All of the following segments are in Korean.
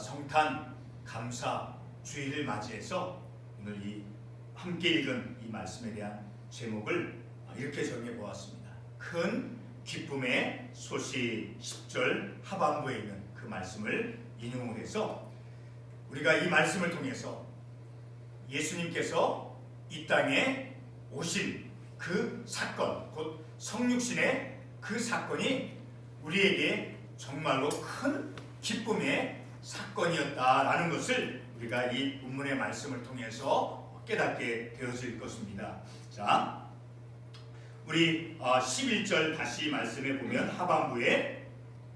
성탄 감사 주일을 맞이해서 오늘 이 함께 읽은 이 말씀에 대한 제목을 이렇게 정해 보았습니다. 큰 기쁨의 소식 10절 하반부에 있는 그 말씀을 인용을 해서 우리가 이 말씀을 통해서 예수님께서 이 땅에 오신 그 사건, 곧 성육신의 그 사건이 우리에게 정말로 큰 기쁨의 사건이었다라는 것을 우리가 이 본문의 말씀을 통해서 깨닫게 되어질 것입니다. 자, 우리 11절 다시 말씀해 보면 하반부에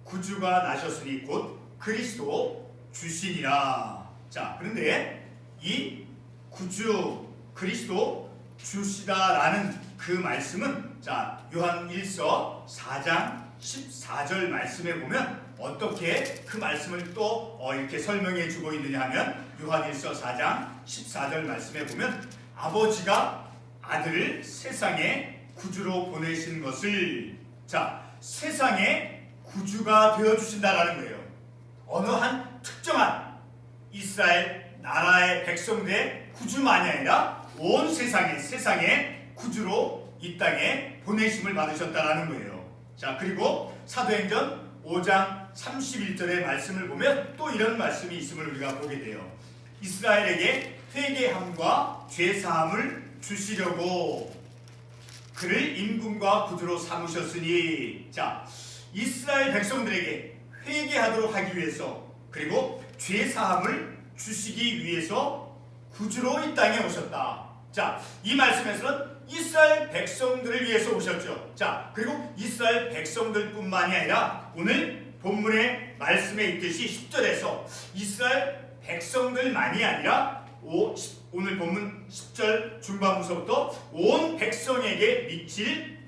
구주가 나셨으니 곧 그리스도 주시니라. 자, 그런데 이 구주 그리스도 주시다라는 그 말씀은 자, 요한 1서 4장 14절 말씀에 보면 어떻게 그 말씀을 또 이렇게 설명해 주고 있느냐 하면 요한 1서 4장 14절 말씀에 보면 아버지가 아들을 세상에 구주로 보내신 것을 자, 세상에 구주가 되어 주신다라는 거예요. 어느 한 특정한 이스라엘 나라의 백성들의 구주만이 아니라 온 세상에 구주로 이 땅에 보내심을 받으셨다라는 거예요. 자, 그리고 사도행전 5장 31절의 말씀을 보면 또 이런 말씀이 있음을 우리가 보게 돼요. 이스라엘에게 회개함과 죄사함을 주시려고 그를 임금과 구주로 삼으셨으니 자, 이스라엘 백성들에게 회개하도록 하기 위해서 그리고 죄사함을 주시기 위해서 구주로 이 땅에 오셨다. 자, 이 말씀에서는 이스라엘 백성들을 위해서 오셨죠. 자, 그리고 이스라엘 백성들뿐만이 아니라 오늘 본문의 말씀에 있듯이 10절에서 이스라엘 백성들만이 아니라 오늘 본문 10절 중반부서부터 온 백성에게 미칠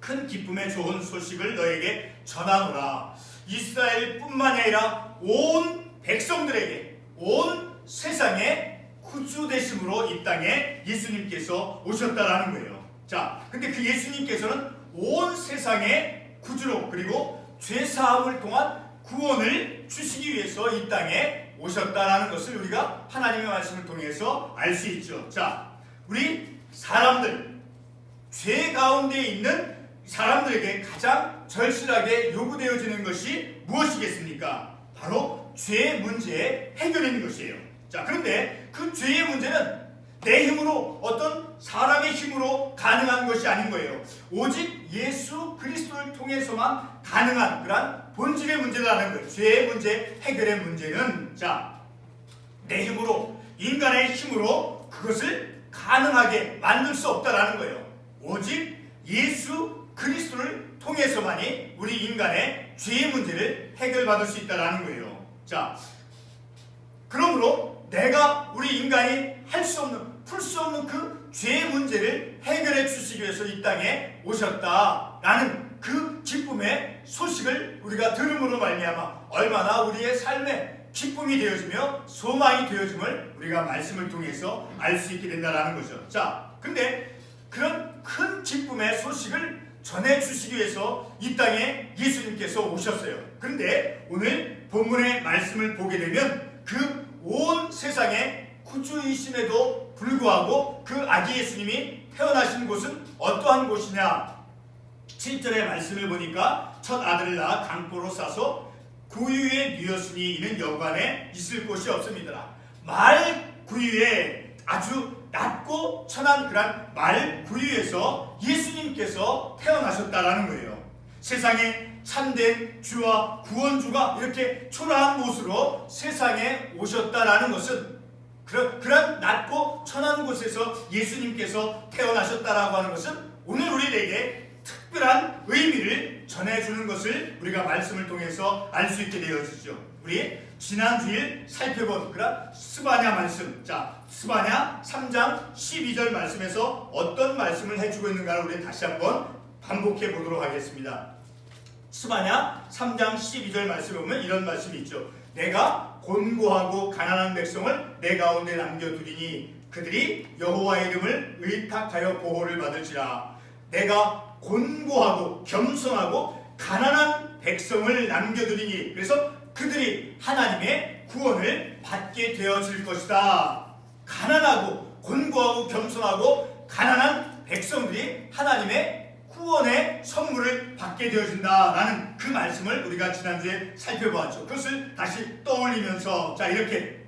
큰 기쁨의 좋은 소식을 너에게 전하노라. 이스라엘뿐만이 아니라 온 백성들에게 온 세상에 구주 되심으로 이 땅에 예수님께서 오셨다라는 거예요. 자, 근데 그 예수님께서는 온 세상에 구주로 그리고 죄사함을 통한 구원을 주시기 위해서 이 땅에 오셨다라는 것을 우리가 하나님의 말씀을 통해서 알 수 있죠. 자, 우리 사람들, 죄 가운데 있는 사람들에게 가장 절실하게 요구되어지는 것이 무엇이겠습니까? 바로 죄의 문제의 해결인 것이에요. 자, 그런데 그 죄의 문제는 내 힘으로 어떤 사람의 힘으로 가능한 것이 아닌 거예요. 오직 예수 그리스도를 통해서만 가능한 그러한 본질의 문제라는 거예요. 죄의 문제, 해결의 문제는 자, 내 힘으로 인간의 힘으로 그것을 가능하게 만들 수 없다라는 거예요. 오직 예수 그리스도를 통해서만이 우리 인간의 죄의 문제를 해결받을 수 있다라는 거예요. 자, 그러므로 내가 우리 인간이 할 수 없는, 풀 수 없는 그 죄의 문제를 해결해 주시기 위해서 이 땅에 오셨다라는 그 기쁨의 소식을 우리가 들음으로 말미암아 얼마나 우리의 삶에 기쁨이 되어지며 소망이 되어짐을 우리가 말씀을 통해서 알 수 있게 된다는 거죠. 자, 근데 그런 큰 기쁨의 소식을 전해주시기 위해서 이 땅에 예수님께서 오셨어요. 그런데 오늘 본문의 말씀을 보게 되면 그 온 세상에 구주이심에도 불구하고 그 아기 예수님이 태어나신 곳은 어떠한 곳이냐? 7절의 말씀을 보니까 첫 아들을 낳아 강포로 싸서 구유에 누였으니 이는 여관에 있을 곳이 없습니다. 말 구유에 아주 낮고 천한 그런 말 구유에서 예수님께서 태어나셨다라는 거예요. 세상에 참된 주와 구원주가 이렇게 초라한 곳으로 세상에 오셨다라는 것은 그런 낮고 천한 곳에서 예수님께서 태어나셨다라고 하는 것은 오늘 우리에게 특별한 의미를 전해주는 것을 우리가 말씀을 통해서 알 수 있게 되어지죠. 우리 지난 주일 살펴본 그런 스바냐 말씀, 자, 스바냐 3장 12절 말씀에서 어떤 말씀을 해주고 있는가를 우리 다시 한번 반복해 보도록 하겠습니다. 스바냐 3장 12절 말씀에 보면 이런 말씀이 있죠. 내가 곤고하고 가난한 백성을 내 가운데 남겨두리니 그들이 여호와의 이름을 의탁하여 보호를 받을지라. 내가 곤고하고 겸손하고 가난한 백성을 남겨두리니, 그래서 그들이 하나님의 구원을 받게 되어질 것이다. 가난하고 곤고하고 겸손하고 가난한 백성들이 하나님의 구원의 선물을 받게 되어진다라는 그 말씀을 우리가 지난주에 살펴보았죠. 그것을 다시 떠올리면서 자, 이렇게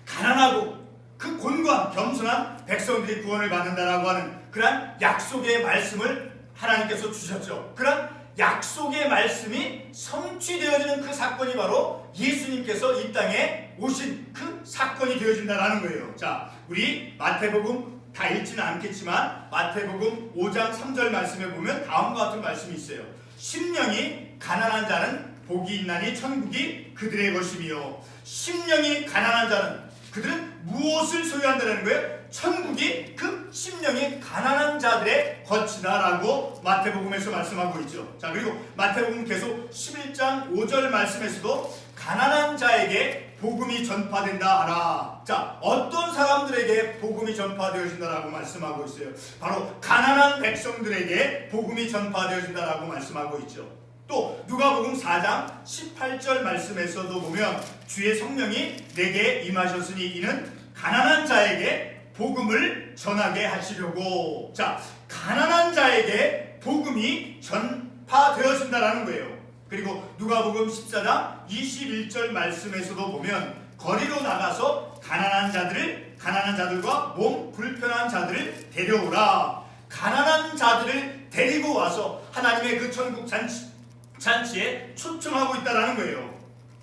가난하고 그 곤고한 겸손한 백성들이 구원을 받는다라고 하는 그러한 약속의 말씀을 하나님께서 주셨죠. 그런 약속의 말씀이 성취되어지는 그 사건이 바로 예수님께서 이 땅에 오신 그 사건이 되어진다라는 거예요. 자, 우리 마태복음 다 읽지는 않겠지만 마태복음 5장 3절 말씀에 보면 다음과 같은 말씀이 있어요. 심령이 가난한 자는 복이 있나니 천국이 그들의 것이며. 심령이 가난한 자는, 그들은 무엇을 소유한다는 거예요? 천국이 그 심령이 가난한 자들의 것이다라고 마태복음에서 말씀하고 있죠. 자, 그리고 마태복음 계속 11장 5절 말씀에서도 가난한 자에게 복음이 전파된다 하라. 자, 어떤 사람들에게 복음이 전파되어진다라고 말씀하고 있어요. 바로 가난한 백성들에게 복음이 전파되어진다라고 말씀하고 있죠. 또 누가복음 4장 18절 말씀에서도 보면 주의 성령이 내게 임하셨으니 이는 가난한 자에게 복음을 전하게 하시려고. 자, 가난한 자에게 복음이 전파되어진다라는 거예요. 그리고 누가복음 14장 21절 말씀에서도 보면 거리로 나가서 가난한 자들과 몸 불편한 자들을 데려오라. 가난한 자들을 데리고 와서 하나님의 그 천국 잔치에 초청하고 있다라는 거예요.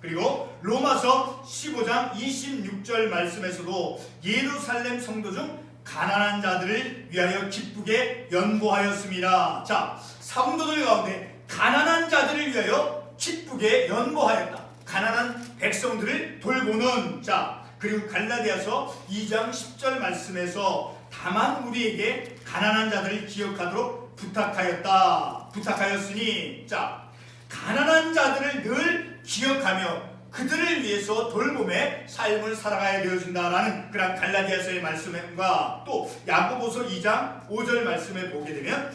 그리고 로마서 15장 26절 말씀에서도 예루살렘 성도 중 가난한 자들을 위하여 기쁘게 연보하였습니다. 자, 성도들 가운데 가난한 자들을 위하여 기쁘게 연보하였다. 가난한 백성들을 돌보는. 자, 그리고 갈라디아서 2장 10절 말씀에서 다만 우리에게 가난한 자들을 기억하도록 부탁하였으니. 자, 가난한 자들을 늘 기억하며 그들을 위해서 돌봄의 삶을 살아가야 되어진다라는 그런 갈라디아서의 말씀과 또 야고보서 2장 5절 말씀에 보게 되면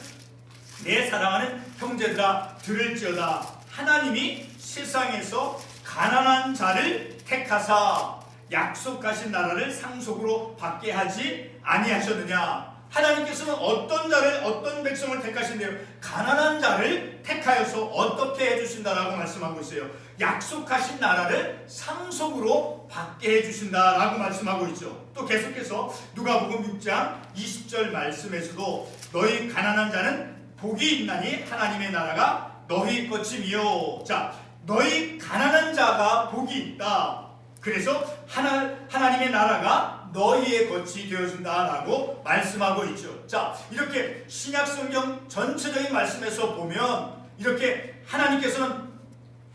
내 사랑하는 형제들아 들을지어다. 하나님이 세상에서 가난한 자를 택하사 약속하신 나라를 상속으로 받게 하지 아니하셨느냐. 하나님께서는 어떤 자를, 어떤 백성을 택하신대요? 가난한 자를 택하여서 어떻게 해주신다라고 말씀하고 있어요. 약속하신 나라를 상속으로 받게 해주신다라고 말씀하고 있죠. 또 계속해서 누가복음 6장 20절 말씀에서도 너희 가난한 자는 복이 있나니 하나님의 나라가 너희 것이며. 자, 너희 가난한 자가 복이 있다. 그래서 하나님의 나라가 너희의 것이 되어준다라고 말씀하고 있죠. 자, 이렇게 신약성경 전체적인 말씀에서 보면 이렇게 하나님께서는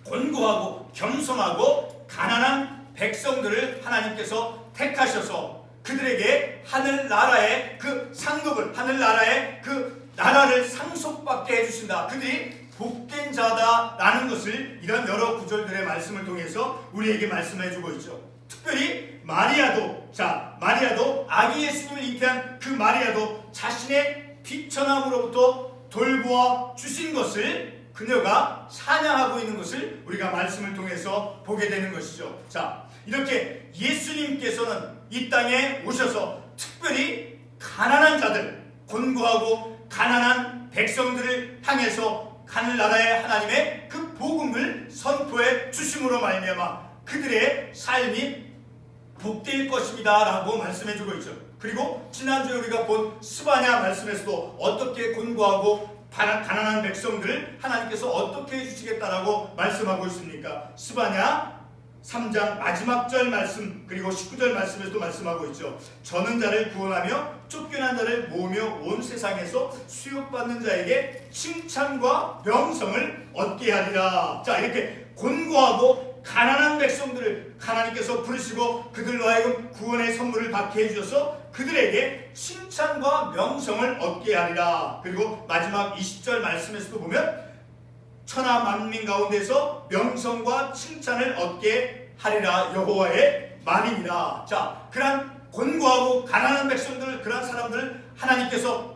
곤고하고 겸손하고 가난한 백성들을 하나님께서 택하셔서 그들에게 하늘나라의 그 상급을, 하늘나라의 그 나라를 상속받게 해주신다. 그들이 복된 자다라는 것을 이런 여러 구절들의 말씀을 통해서 우리에게 말씀해주고 있죠. 특별히 마리아도 아기 예수님을 잉태한 그 마리아도 자신의 비천함으로부터 돌보아 주신 것을 그녀가 찬양하고 있는 것을 우리가 말씀을 통해서 보게 되는 것이죠. 자, 이렇게 예수님께서는 이 땅에 오셔서 특별히 가난한 자들, 곤고하고 가난한 백성들을 향해서 하늘나라의 하나님의 그 복음을 선포해 주심으로 말미암아 그들의 삶이 복될 것입니다 라고 말씀해주고 있죠. 그리고 지난주에 우리가 본 스바냐 말씀에서도 어떻게 곤고하고 가난한 백성들을 하나님께서 어떻게 해주시겠다라고 말씀하고 있습니까? 스바냐 3장 마지막 절 말씀 그리고 19절 말씀에서도 말씀하고 있죠. 저는 자를 구원하며 쫓겨난 자를 모으며 온 세상에서 수욕받는 자에게 칭찬과 명성을 얻게 하리라. 자, 이렇게 곤고하고 가난한 백성들을 하나님께서 부르시고 그들로 하여금 구원의 선물을 받게 해주셔서 그들에게 칭찬과 명성을 얻게 하리라. 그리고 마지막 20절 말씀에서도 보면 천하 만민 가운데서 명성과 칭찬을 얻게 하리라 여호와의 말이니라. 자, 그러한 곤고하고 가난한 백성들, 그러한 사람들을 하나님께서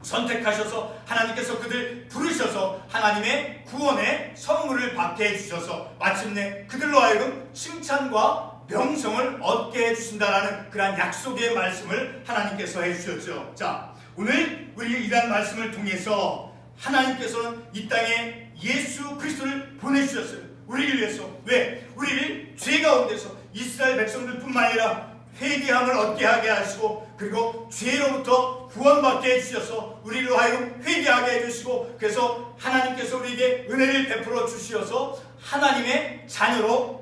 선택하셔서 하나님께서 그들 부르셔서 하나님의 구원의 선물을 받게 해주셔서 마침내 그들로 하여금 칭찬과 명성을 얻게 해주신다라는 그러한 약속의 말씀을 하나님께서 해주셨죠. 자, 오늘 우리 이러한 말씀을 통해서 하나님께서는 이 땅에 예수 그리스도를 보내주셨어요. 우리를 위해서. 왜? 우리를 죄 가운데서 이스라엘 백성들뿐만 아니라 회개함을 얻게 하게 하시고, 그리고 죄로부터 구원받게 해주셔서 우리로 하여금 회개하게 해주시고, 그래서 하나님께서 우리에게 은혜를 베풀어 주시어서 하나님의 자녀로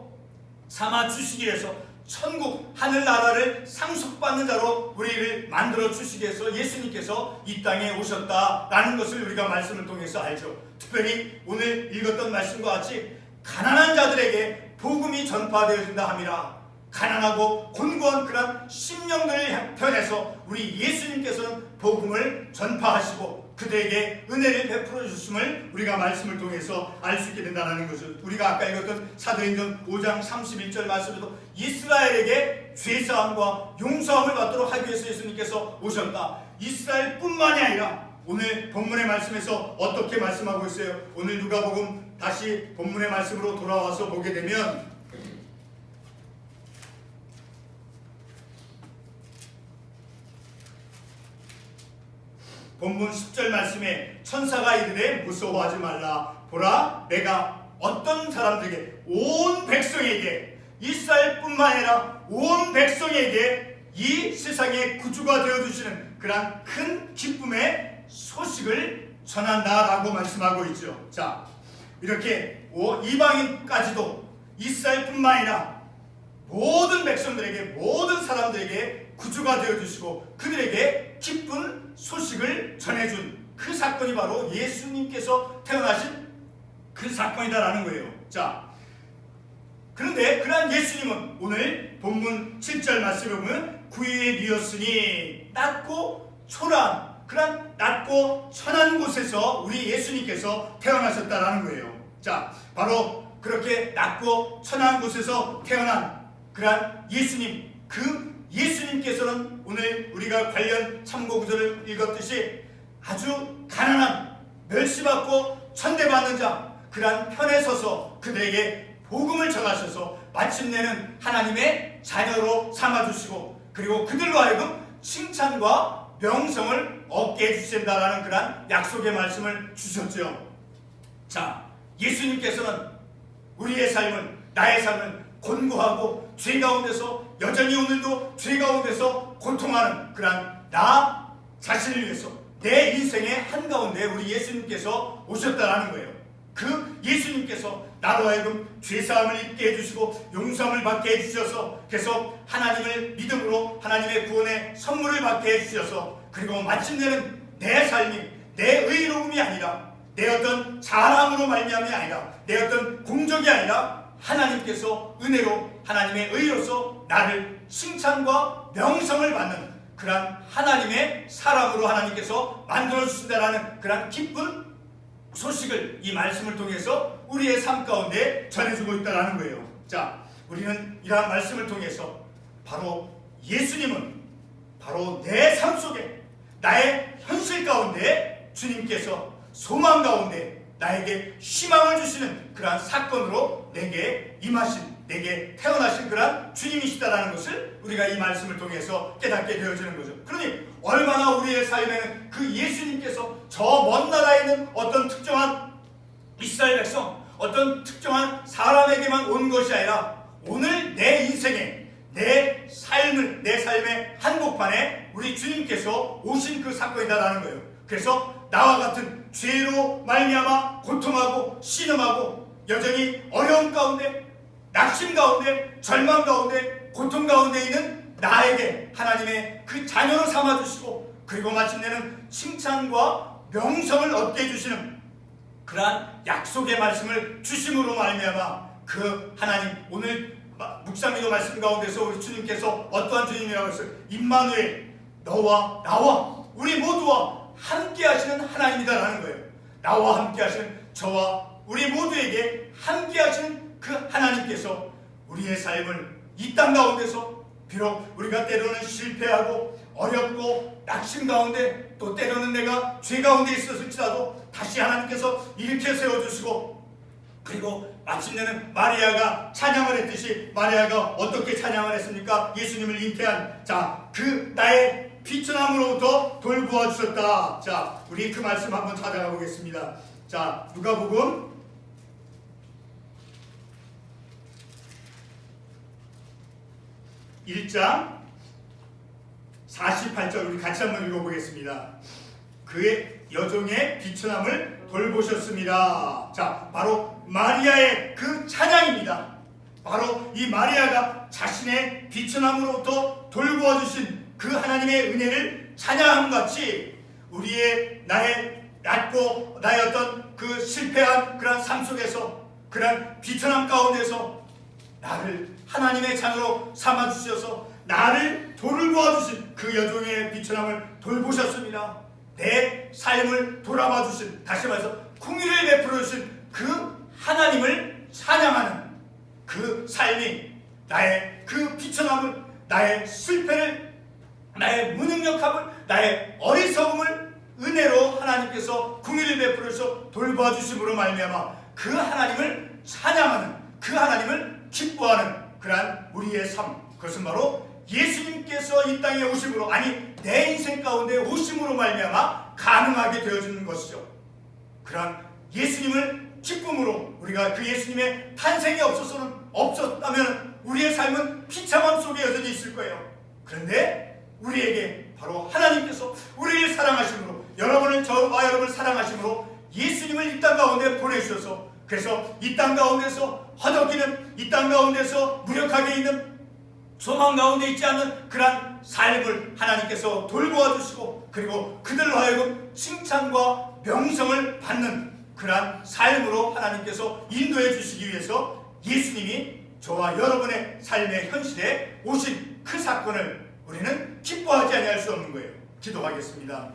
삼아 주시기 위해서 천국 하늘나라를 상속받는 자로 우리를 만들어 주시기 위해서 예수님께서 이 땅에 오셨다라는 것을 우리가 말씀을 통해서 알죠. 특별히 오늘 읽었던 말씀과 같이 가난한 자들에게 복음이 전파되어진다 함이라. 가난하고 곤고한 그런 심령들을 편해서 우리 예수님께서는 복음을 전파하시고 그들에게 은혜를 베풀어 주심을 우리가 말씀을 통해서 알 수 있게 된다는 것을, 우리가 아까 읽었던 사도행전 5장 31절 말씀에도 이스라엘에게 죄사함과 용서함을 받도록 하기 위해서 예수님께서 오셨다. 이스라엘뿐만이 아니라 오늘 본문의 말씀에서 어떻게 말씀하고 있어요? 오늘 누가복음 다시 본문의 말씀으로 돌아와서 보게 되면 본문 10절 말씀에 천사가 이르되 무서워하지 말라. 보라, 내가 어떤 사람들에게, 온 백성에게, 이스라엘뿐만 아니라 온 백성에게 이 세상의 구주가 되어주시는 그러한 큰 기쁨의 소식을 전한다라고 말씀하고 있죠. 자, 이렇게 이방인까지도 이스라엘뿐만 아니라 모든 백성들에게, 모든 사람들에게 구주가 되어주시고 그들에게 기쁜 소식을 전해준 그 사건이 바로 예수님께서 태어나신 그 사건이다라는 거예요. 자, 그런데 그러한 예수님은 오늘 본문 7절 말씀에 보면 구유에 뉘었으니 낮고 초라한, 그런 낮고 천한 곳에서 우리 예수님께서 태어나셨다라는 거예요. 자, 바로 그렇게 낮고 천한 곳에서 태어난 그러한 예수님, 그 예수님께서는 오늘 우리가 관련 참고구절을 읽었듯이 아주 가난한, 멸시받고 천대받는 자, 그러한 편에 서서 그들에게 복음을 전하셔서 마침내는 하나님의 자녀로 삼아주시고, 그리고 그들로 하여금 칭찬과 명성을 얻게 해주신다라는 그러한 약속의 말씀을 주셨죠. 자, 예수님께서는 우리의 삶을, 나의 삶을 곤고하고 죄 가운데서 여전히 오늘도 죄 가운데서 고통하는 그러한 나 자신을 위해서 내 인생의 한가운데 우리 예수님께서 오셨다라는 거예요. 그 예수님께서 나로 하여금 죄사함을 입게 해주시고 용서함을 받게 해주셔서 계속 하나님을 믿음으로 하나님의 구원의 선물을 받게 해주셔서, 그리고 마침내는 내 삶이 내 의로움이 아니라 내 어떤 자랑으로 말미암이 아니라 내 어떤 공적이 아니라 하나님께서 은혜로 하나님의 의로서 나를 칭찬과 명성을 받는 그러한 하나님의 사람으로 하나님께서 만들어주신다라는 그러한 기쁜 소식을 이 말씀을 통해서 우리의 삶 가운데 전해주고 있다는 거예요. 자, 우리는 이러한 말씀을 통해서 바로 예수님은 바로 내 삶 속에 나의 현실 가운데 주님께서 소망 가운데 나에게 희망을 주시는 그러한 사건으로 내게 임하신, 내게 태어나신 그러한 주님이시다라는 것을 우리가 이 말씀을 통해서 깨닫게 되어지는 거죠. 그러니 얼마나 우리의 삶에는 그 예수님께서 저 먼 나라에 있는 어떤 특정한 이스라엘 백성, 어떤 특정한 사람에게만 온 것이 아니라 오늘 내 인생에, 내 삶의 한복판에 우리 주님께서 오신 그 사건이다라는 거예요. 그래서 나와 같은 죄로 말미암아 고통하고 신음하고 여전히 어려움 가운데, 낙심 가운데, 절망 가운데, 고통 가운데 있는 나에게 하나님의 그 자녀로 삼아주시고, 그리고 마침내는 칭찬과 명성을 얻게 해주시는 그러한 약속의 말씀을 주심으로 말미암아 그 하나님, 오늘 묵상기도 말씀 가운데서 우리 주님께서 어떠한 주님이라고 했어요? 임마누엘, 너와 나와 우리 모두와 함께 하시는 하나님이다라는 거예요. 나와 함께 하시는, 저와 우리 모두에게 함께 하시는 그 하나님께서 우리의 삶을 이 땅 가운데서 비록 우리가 때로는 실패하고 어렵고 낙심 가운데 또 때로는 내가 죄 가운데 있었을지라도 다시 하나님께서 일으켜 세워주시고, 그리고 마침내는 마리아가 찬양을 했듯이, 마리아가 어떻게 찬양을 했습니까? 예수님을 잉태한 그 나의 비천함으로부터 돌보아 주셨다. 자, 우리 그 말씀 한번 찾아가 보겠습니다. 자, 누가복음 1장 48절 우리 같이 한번 읽어보겠습니다. 그의 여종의 비천함을 돌보셨습니다. 자, 바로 마리아의 그 찬양입니다. 바로 이 마리아가 자신의 비천함으로부터 돌보아 주신 그 하나님의 은혜를 찬양함 같이, 우리의 나의 낮고 나의 어떤 그 실패한 그런 삶 속에서, 그런 비천함 가운데서 나를 하나님의 자녀로 삼아주셔서 나를 돌보아 주신 그 여종의 비천함을 돌보셨습니다. 내 삶을 돌아봐 주신, 다시 말해서 긍휼을 베풀어 주신 그 하나님을 찬양하는 그 삶이, 나의 그 비천함을, 나의 실패를, 나의 무능력함을, 나의 어리석음을 은혜로 하나님께서 긍휼을 베풀어 주셔서 돌봐 주심으로 말미암아 그 하나님을 찬양하는, 그 하나님을 기뻐하는 그러한 우리의 삶, 그것은 바로 예수님께서 이 땅에 오심으로, 아니 내 인생 가운데 오심으로 말미암아 가능하게 되어지는 것이죠. 그러한 예수님을 기쁨으로, 우리가 그 예수님의 탄생이 없었다면 우리의 삶은 비참함 속에 여전히 있을 거예요. 그런데 우리에게 바로 하나님께서 우리를 사랑하심으로, 여러분을, 저와 여러분을 사랑하심으로 예수님을 이 땅 가운데 보내주셔서, 그래서 이 땅 가운데서 허덕이는, 이 땅 가운데서 무력하게 있는, 소망 가운데 있지 않는 그러한 삶을 하나님께서 돌보아 주시고, 그리고 그들로 하여금 칭찬과 명성을 받는 그러한 삶으로 하나님께서 인도해 주시기 위해서 예수님이 저와 여러분의 삶의 현실에 오신 그 사건을 우리는 기뻐하지 아니할 수 없는 거예요. 기도하겠습니다.